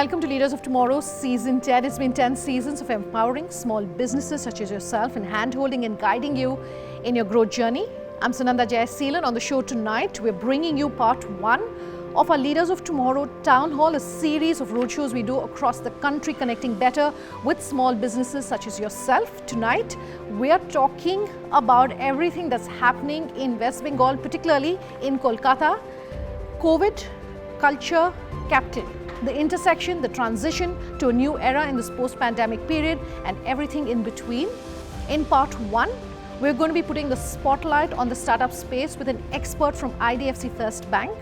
welcome to Leaders of Tomorrow, Season 10. It's been 10 seasons of empowering small businesses such as yourself and hand-holding and guiding you in your growth journey. I'm Sunanda Jayaseelan. On the show tonight, we're bringing you part 1 of our Leaders of Tomorrow Town Hall, a series of roadshows we do across the country, connecting better with small businesses such as yourself. Tonight, we are talking about everything that's happening in West Bengal, particularly in Kolkata. COVID, culture, captain. The intersection, the transition to a new era in this post-pandemic period and everything in between. In part 1, we're going to be putting the spotlight on the startup space with an expert from IDFC First Bank.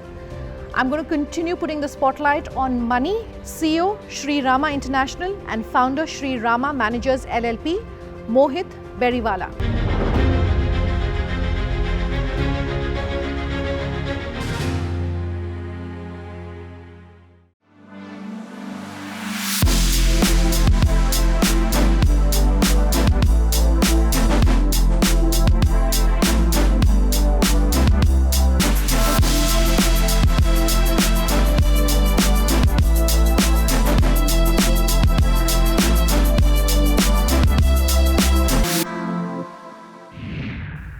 I'm going to continue putting the spotlight on money, CEO, Shree Rama International and founder Shree Rama Managers LLP, Mohit Beriwala.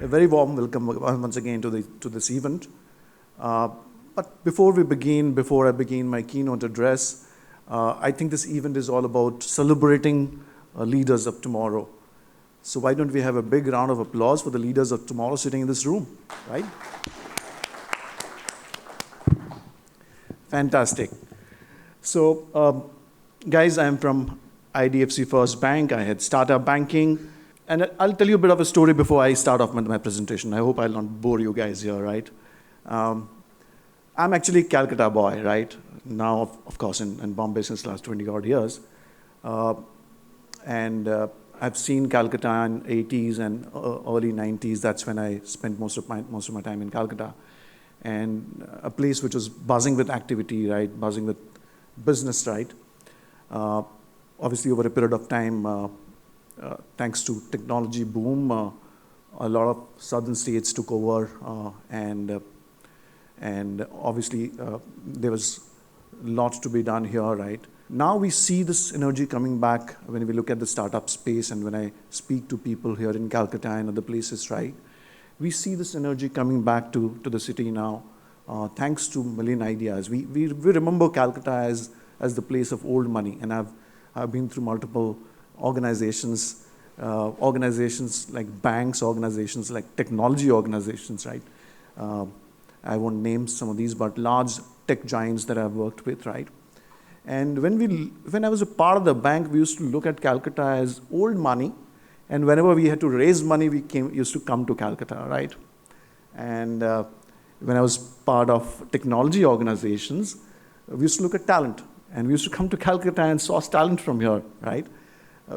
A very warm welcome once again to this event. But before I begin my keynote address, I think this event is all about celebrating leaders of tomorrow. So why don't we have a big round of applause for the leaders of tomorrow sitting in this room, right? Fantastic. So, guys, I'm from IDFC First Bank. I had startup banking. And I'll tell you a bit of a story before I start off with my presentation. I hope I'll not bore you guys here, right? I'm actually a Calcutta boy, right? Now, of course, in Bombay since the last 20-odd years. I've seen Calcutta in 80s and early 90s. That's when I spent most of my time in Calcutta. And a place which was buzzing with activity, right? Buzzing with business, right? Obviously, over a period of time, thanks to technology boom, a lot of southern states took over, and obviously there was a lot to be done here, right? Now we see this energy coming back when we look at the startup space, and when I speak to people here in Calcutta and other places, right? We see this energy coming back to the city now, thanks to million ideas. We remember Calcutta as the place of old money, and I've been through multiple organizations like banks, organizations like technology organizations, right? I won't name some of these, but large tech giants that I've worked with, right? And when I was a part of the bank, we used to look at Calcutta as old money, and whenever we had to raise money, used to come to Calcutta, right? And when I was part of technology organizations, we used to look at talent, and we used to come to Calcutta and source talent from here, right?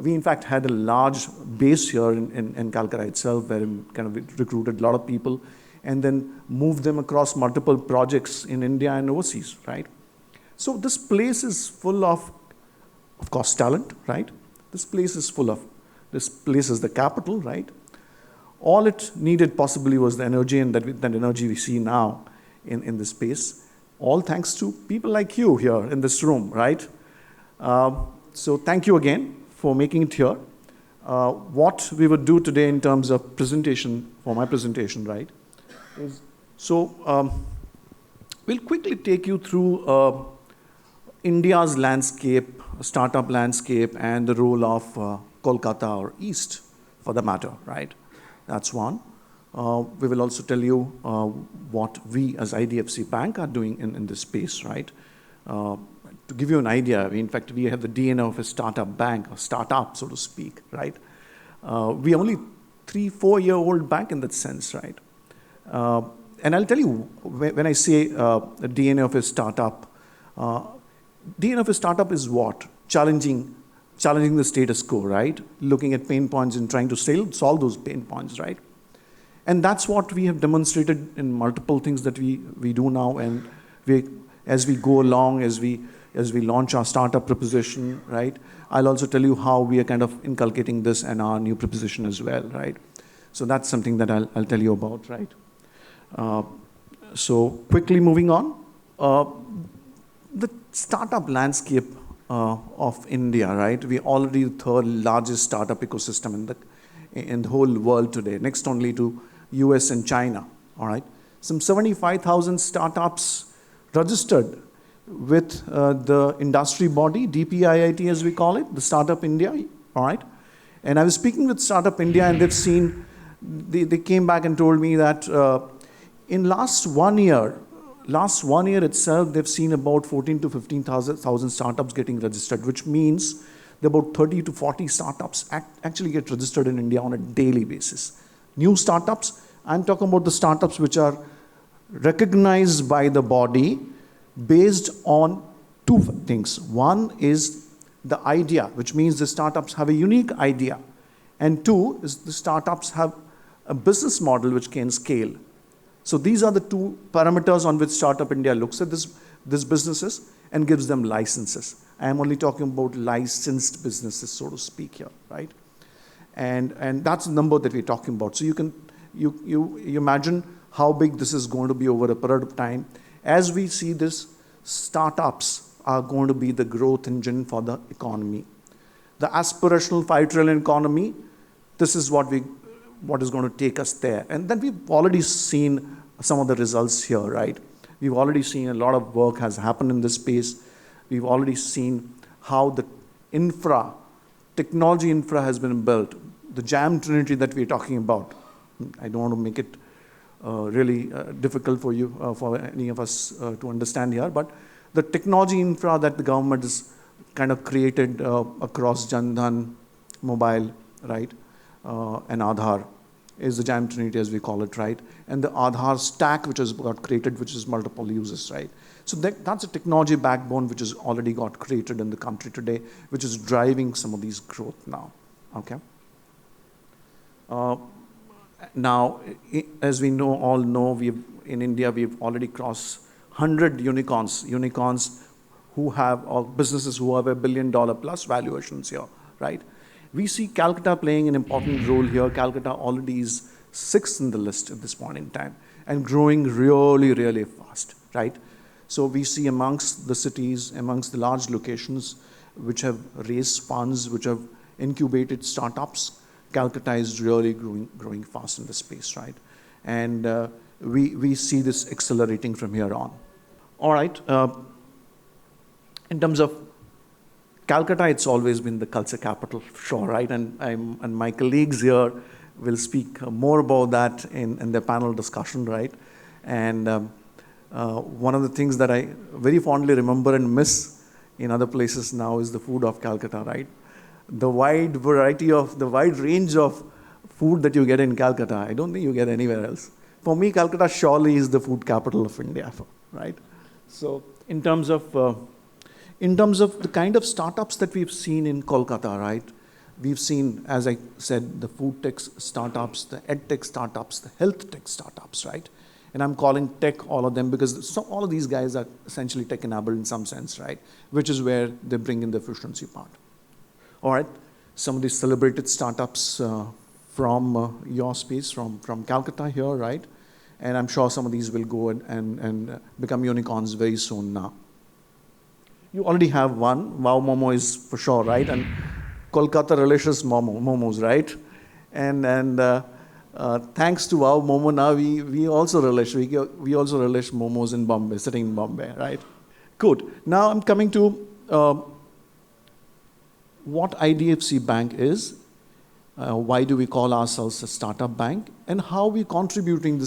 We, in fact, had a large base here in Calcutta itself, where we kind of recruited a lot of people and then moved them across multiple projects in India and overseas, right? So this place is full of course, talent, right? This place is the capital, right? All it needed possibly was the energy, and that energy we see now in this space, all thanks to people like you here in this room, right? So thank you again for making it here. What we would do today in terms of presentation, for my presentation, right, is, so we'll quickly take you through India's landscape, startup landscape, and the role of Kolkata or East, for the matter, right? That's one. We will also tell you what we as IDFC Bank are doing in this space, right? To give you an idea, in fact, we have the DNA of a startup bank, a startup, so to speak, right? We're only 3-4-year-old bank in that sense, right? And I'll tell you, when I say the DNA of a startup, DNA of a startup is what? Challenging the status quo, right? Looking at pain points and trying to solve those pain points, right? And that's what we have demonstrated in multiple things that we do now, and as we go along, as we launch our startup proposition, right? I'll also tell you how we are kind of inculcating this in our new proposition as well, right? So that's something that I'll tell you about, right? So quickly moving on, the startup landscape of India, right? We're already the third largest startup ecosystem in the whole world today, next only to US and China, all right? Some 75,000 startups registered with the industry body, DPIIT as we call it, the Startup India, all right? And I was speaking with Startup India, and they came back and told me that in last 1 year itself, they've seen about 14 to 15,000 startups getting registered, which means that about 30 to 40 startups actually get registered in India on a daily basis. New startups, I'm talking about the startups which are recognized by the body based on two things. One is the idea, which means the startups have a unique idea. And two is the startups have a business model which can scale. So these are the two parameters on which Startup India looks at these businesses and gives them licenses. I am only talking about licensed businesses, so to speak here, right? And that's the number that we're talking about. So you imagine how big this is going to be over a period of time. As we see this, startups are going to be the growth engine for the economy. The aspirational 5 trillion economy, this is what is going to take us there. And then we've already seen some of the results here, right? We've already seen a lot of work has happened in this space. We've already seen how the technology infra has been built. The jam trinity that we're talking about. I don't want to make it really difficult for you, for any of us to understand here, but the technology infra that the government has kind of created across Jan Dhan, mobile, right, and Aadhaar is the jam trinity as we call it, right? And the Aadhaar stack which has got created, which is multiple uses, right? So that's a technology backbone which has already got created in the country today, which is driving some of these growth now, okay? Now, as we all know, in India, we've already crossed 100 unicorns who have, or businesses who have $1 billion plus valuations here, right? We see Calcutta playing an important role here. Calcutta already is 6th in the list at this point in time and growing really, really fast, right? So we see amongst the cities, amongst the large locations which have raised funds, which have incubated startups, Calcutta is really growing fast in this space, right? And we see this accelerating from here on. All right. In terms of Calcutta, it's always been the culture capital, sure, right? And my colleagues here will speak more about that in their panel discussion, right? And one of the things that I very fondly remember and miss in other places now is the food of Calcutta, right? The wide range of food that you get in Calcutta, I don't think you get anywhere else. For me, Calcutta surely is the food capital of India, right? So in terms of the kind of startups that we've seen in Kolkata, right? We've seen, as I said, the food tech startups, the ed tech startups, the health tech startups, right? And I'm calling tech all of them because all of these guys are essentially tech-enabled in some sense, right? Which is where they bring in the efficiency part. All right, some of these celebrated startups from your space, from Calcutta here, right? And I'm sure some of these will go and become unicorns very soon now. You already have one. Wow Momo is for sure, right? And Kolkata Relicious Momos, right? And thanks to Wow Momo now, we also relish momos in Bombay, sitting in Bombay, right? Good. Now I'm coming to what IDFC Bank is, why do we call ourselves a startup bank, and how we're contributing to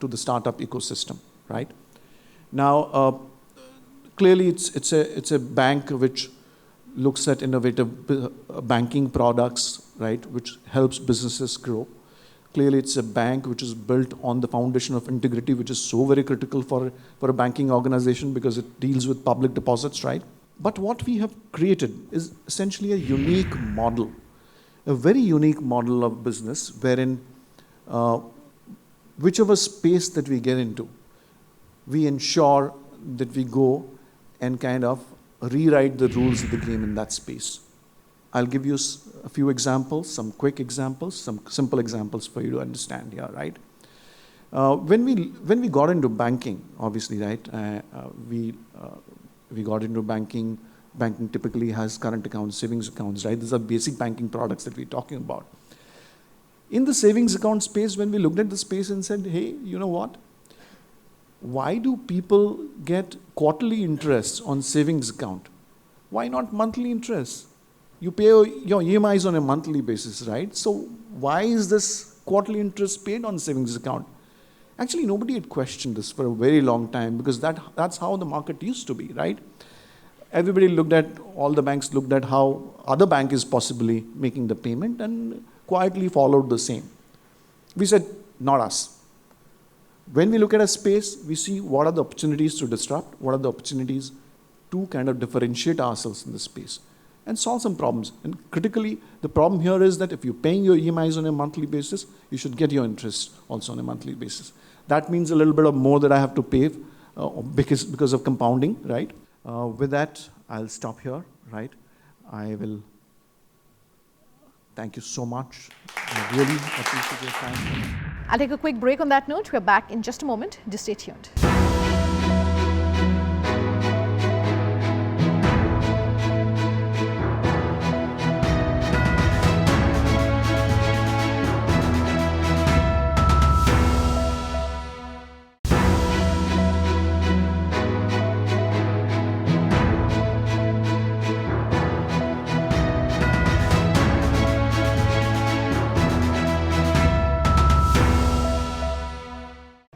the startup ecosystem, right? Now, clearly it's a bank which looks at innovative banking products, right, which helps businesses grow. Clearly it's a bank which is built on the foundation of integrity, which is so very critical for a banking organization because it deals with public deposits, right? But what we have created is essentially a unique model, a very unique model of business wherein whichever space that we get into, we ensure that we go and kind of rewrite the rules of the game in that space. I'll give you a few examples, some quick examples, some simple examples for you to understand here, right? When we got into banking, obviously, right, we got into banking banking typically has current accounts, savings accounts, right? These are basic banking products that we're talking about. In the savings account space, when we looked at the space and said, hey, you know what? Why do people get quarterly interest on savings account? Why not monthly interest? You pay your EMIs on a monthly basis, right? So why is this quarterly interest paid on savings account? Actually, nobody had questioned this for a very long time because that's how the market used to be, right? Everybody all the banks looked at how other bank is possibly making the payment and quietly followed the same. We said, not us. When we look at a space, we see what are the opportunities to disrupt, what are the opportunities to kind of differentiate ourselves in this space and solve some problems. And critically, the problem here is that if you're paying your EMIs on a monthly basis, you should get your interest also on a monthly basis. That means a little bit of more that I have to pay because of compounding, right? With that, I'll stop here, right? I will thank you so much. I really appreciate your time. I'll take a quick break on that note. We're back in just a moment. Just stay tuned.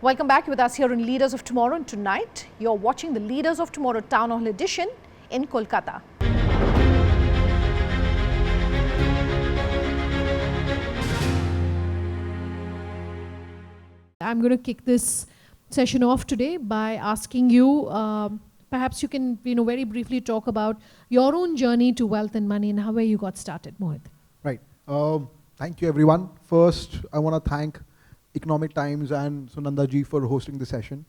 Welcome back with us here in Leaders of Tomorrow, and tonight you're watching the Leaders of Tomorrow Town Hall edition in Kolkata. I'm going to kick this session off today by asking you, perhaps you can very briefly talk about your own journey to wealth and money and how you got started, Mohit. Right. Thank you, everyone. First, I want to thank Economic Times and Sunanda ji for hosting the session.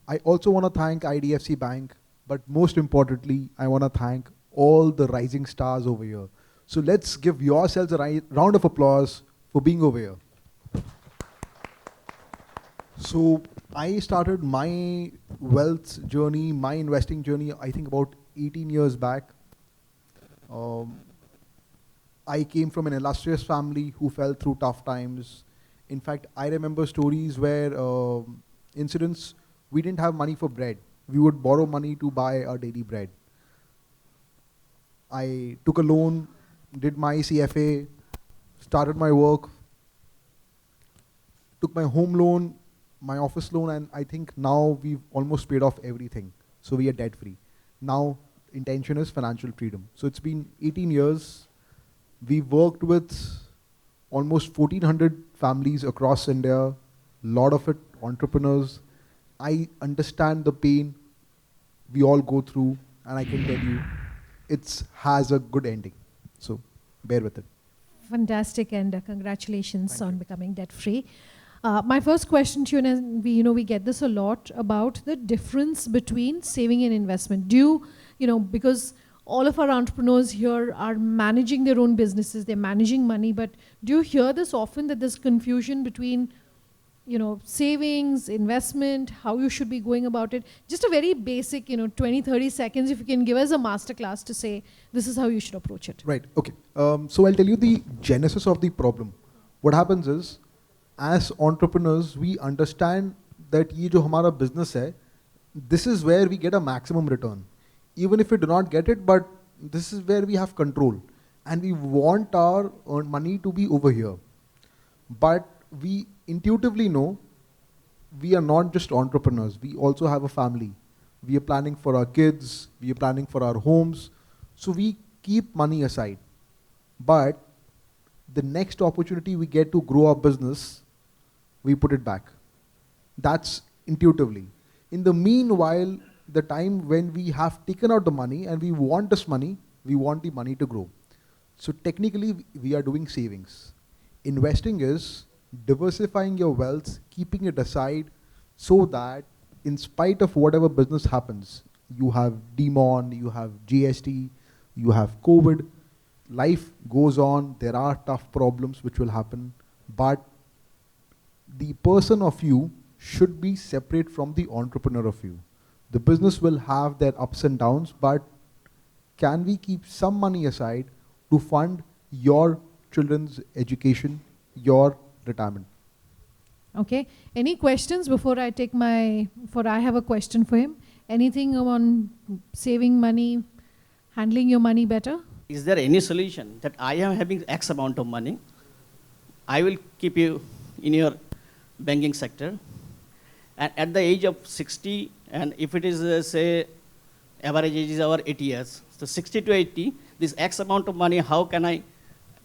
I also want to thank IDFC Bank, but most importantly, I want to thank all the rising stars over here. So let's give yourselves a round of applause for being over here. So I started my wealth journey, my investing journey, I think about 18 years back. I came from an illustrious family who fell through tough times. In fact, I remember stories where incidents, we didn't have money for bread. We would borrow money to buy our daily bread. I took a loan, did my CFA, started my work, took my home loan, my office loan, and I think now we've almost paid off everything. So we are debt free. Now, intention is financial freedom. So it's been 18 years. We've worked with almost 1,400 families across India, a lot of it entrepreneurs. I understand the pain we all go through, and I can tell you, it has a good ending. So bear with it. Fantastic, and congratulations on becoming debt-free. My first question to you, and we get this a lot, about the difference between saving and investment. Do you, because all of our entrepreneurs here are managing their own businesses, they're managing money, but do you hear this often, that there's confusion between, savings, investment, how you should be going about it? Just a very basic, 20, 30 seconds, if you can give us a masterclass to say, this is how you should approach it. Right, okay. So I'll tell you the genesis of the problem. What happens is, as entrepreneurs, we understand that ye jo hamara business hai, this is where we get a maximum return. Even if we do not get it, but this is where we have control. And we want our money to be over here. But we intuitively know we are not just entrepreneurs. We also have a family. We are planning for our kids. We are planning for our homes. So we keep money aside. But the next opportunity we get to grow our business, we put it back. That's intuitively. In the meanwhile, the time when we have taken out the money and we want this money, we want the money to grow. So technically, we are doing savings. Investing is diversifying your wealth, keeping it aside so that in spite of whatever business happens, you have demon, you have GST, you have COVID, life goes on, there are tough problems which will happen, but the person of you should be separate from the entrepreneur of you. The business will have their ups and downs, but can we keep some money aside to fund your children's education, your retirement? Okay. Any questions before I take I have a question for him. Anything on saving money, handling your money better? Is there any solution that I am having X amount of money, I will keep you in your banking sector, and at the age of 60, and if it is, say, average age is our 80 years, so 60 to 80, this X amount of money, how can I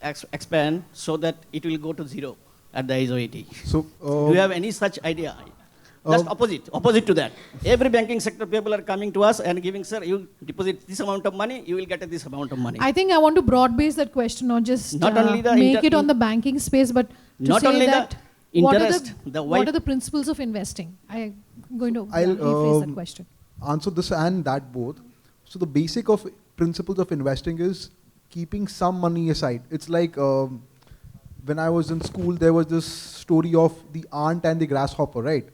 expand so that it will go to zero at the age of 80? So, do you have any such idea? Just opposite to that. Every banking sector people are coming to us and giving, sir, you deposit this amount of money, you will get this amount of money. I think I want to broad base that question, not just Not only the make it on the banking space, but to not say only that the interest, what are the principles of investing? I'm going to I'll rephrase that question. answer this and that both. So the basic of principles of investing is keeping some money aside. It's like when I was in school, there was this story of the ant and the grasshopper, right?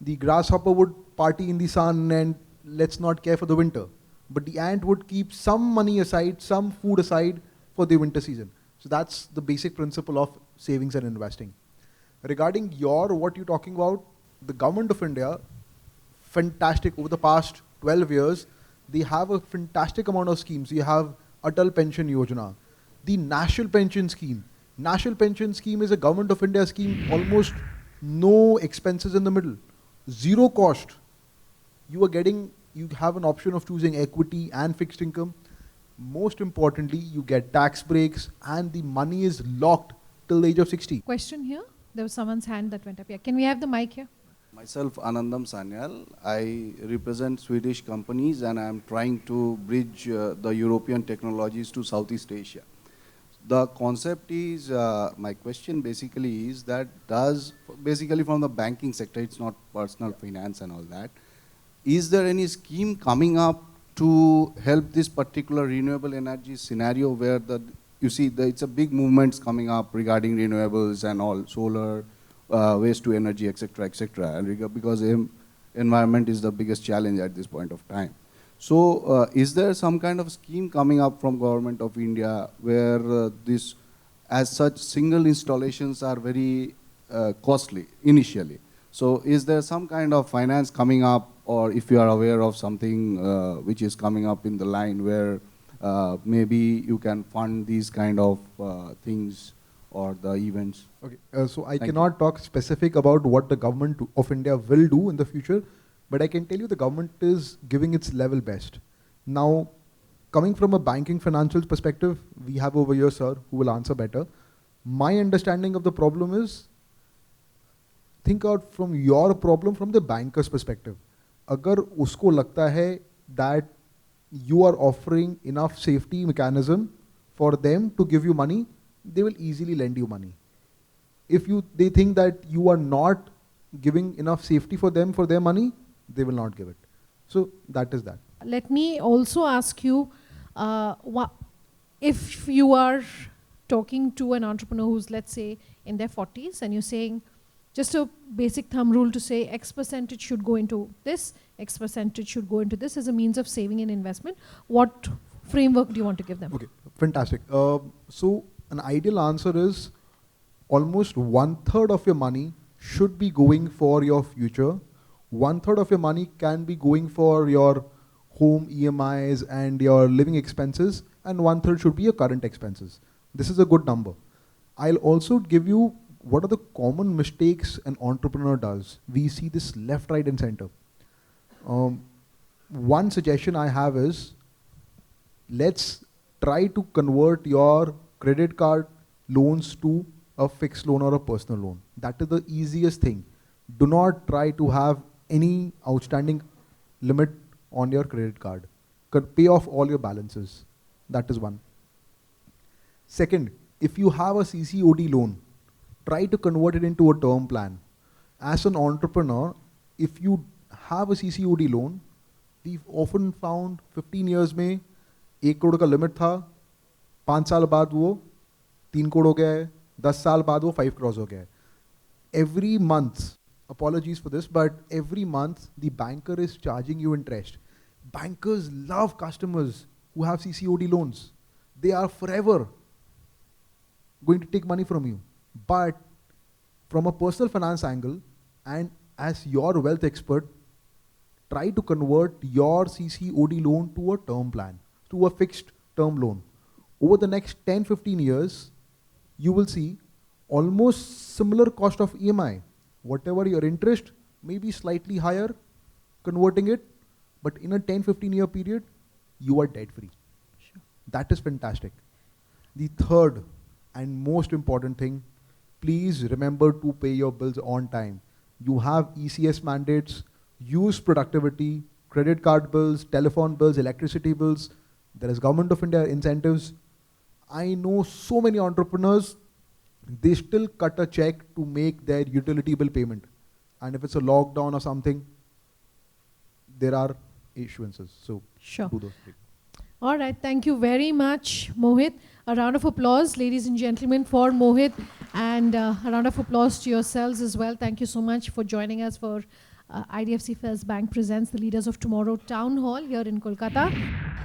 The grasshopper would party in the sun and let's not care for the winter. But the ant would keep some money aside, some food aside for the winter season. So that's the basic principle of savings and investing. Regarding what you're talking about, the government of India, fantastic, over the past 12 years, they have a fantastic amount of schemes. You have Atal Pension Yojana, the National Pension Scheme. National Pension Scheme is a government of India scheme, almost no expenses in the middle, zero cost. You have an option of choosing equity and fixed income. Most importantly, you get tax breaks and the money is locked till the age of 60. Question here. There was someone's hand that went up here. Can we have the mic here? Myself, Anandam Sanyal. I represent Swedish companies and I am trying to bridge the European technologies to Southeast Asia. The concept is, my question basically is that basically from the banking sector, it's not personal finance and all that, is there any scheme coming up to help this particular renewable energy scenario where it's a big movements coming up regarding renewables and all, solar, waste to energy, etc., etc. And because environment is the biggest challenge at this point of time. So, is there some kind of scheme coming up from Government of India where as such, single installations are very costly initially? So, is there some kind of finance coming up, or if you are aware of something which is coming up in the line where maybe you can fund these kind of things or the events? Okay, so I cannot talk specific about what the government of India will do in the future, but I can tell you the government is giving its level best. Now, coming from a banking financial perspective, we have over here, sir, who will answer better. My understanding of the problem is, think out from your problem from the banker's perspective. Agar usko lagta hai that you are offering enough safety mechanism for them to give you money, they will easily lend you money. If they think that you are not giving enough safety for them for their money, they will not give it. So that is that. Let me also ask you, if you are talking to an entrepreneur who's, let's say, in their 40s, and you're saying, just a basic thumb rule to say X percentage should go into this, X percentage should go into this as a means of saving and investment, what framework do you want to give them? Okay, fantastic. So an ideal answer is almost 1/3 of your money should be going for your future. 1/3 of your money can be going for your home EMIs and your living expenses, and 1/3 should be your current expenses. This is a good number. I'll also give you what are the common mistakes an entrepreneur does. We see this left, right, and center. One suggestion I have is, let's try to convert your credit card loans to a fixed loan or a personal loan. That is the easiest thing. Do not try to have any outstanding limit on your credit card. Pay off all your balances. That is one. Second, if you have a CCOD loan, try to convert it into a term plan. As an entrepreneur, if you have a CCOD loan, we've often found 15 years में 1 करोड़ का limit था, 5 साल बाद वो 3 करोड़ हो गया है, 10 साल बाद वो 5 crores हो गया है. Every month, apologies for this, but every month the banker is charging you interest. Bankers love customers who have CCOD loans. They are forever going to take money from you. But from a personal finance angle, and as your wealth expert, try to convert your CCOD loan to a term plan, to a fixed term loan. Over the next 10-15 years, you will see almost similar cost of EMI. Whatever your interest, may be slightly higher, converting it, but in a 10-15 year period, you are debt free. Sure. That is fantastic. The third and most important thing, please remember to pay your bills on time. You have ECS mandates, use productivity, credit card bills, telephone bills, electricity bills. There is Government of India incentives. I know so many entrepreneurs, they still cut a check to make their utility bill payment. And if it's a lockdown or something, there are issuances. So Sure. do those things. All right, thank you very much, Mohit. A round of applause, ladies and gentlemen, for Mohit, and a round of applause to yourselves as well. Thank you so much for joining us for IDFC First Bank presents the Leaders of Tomorrow Town Hall here in Kolkata.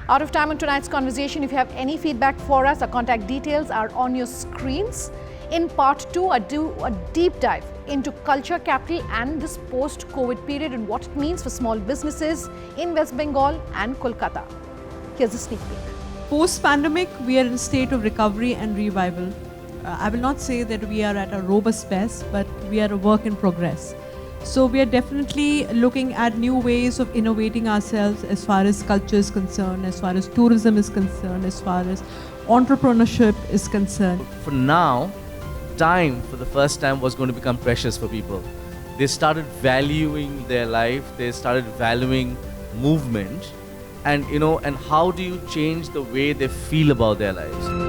Out of time on tonight's conversation. If you have any feedback for us, our contact details are on your screens. In part 2, I do a deep dive into culture capital and this post-COVID period and what it means for small businesses in West Bengal and Kolkata. Here's a sneak peek. Post-pandemic, we are in a state of recovery and revival. I will not say that we are at a robust best, but we are a work in progress. So we are definitely looking at new ways of innovating ourselves as far as culture is concerned, as far as tourism is concerned, as far as entrepreneurship is concerned. For now, time for the first time was going to become precious for people. They started valuing their life, they started valuing movement, and how do you change the way they feel about their lives?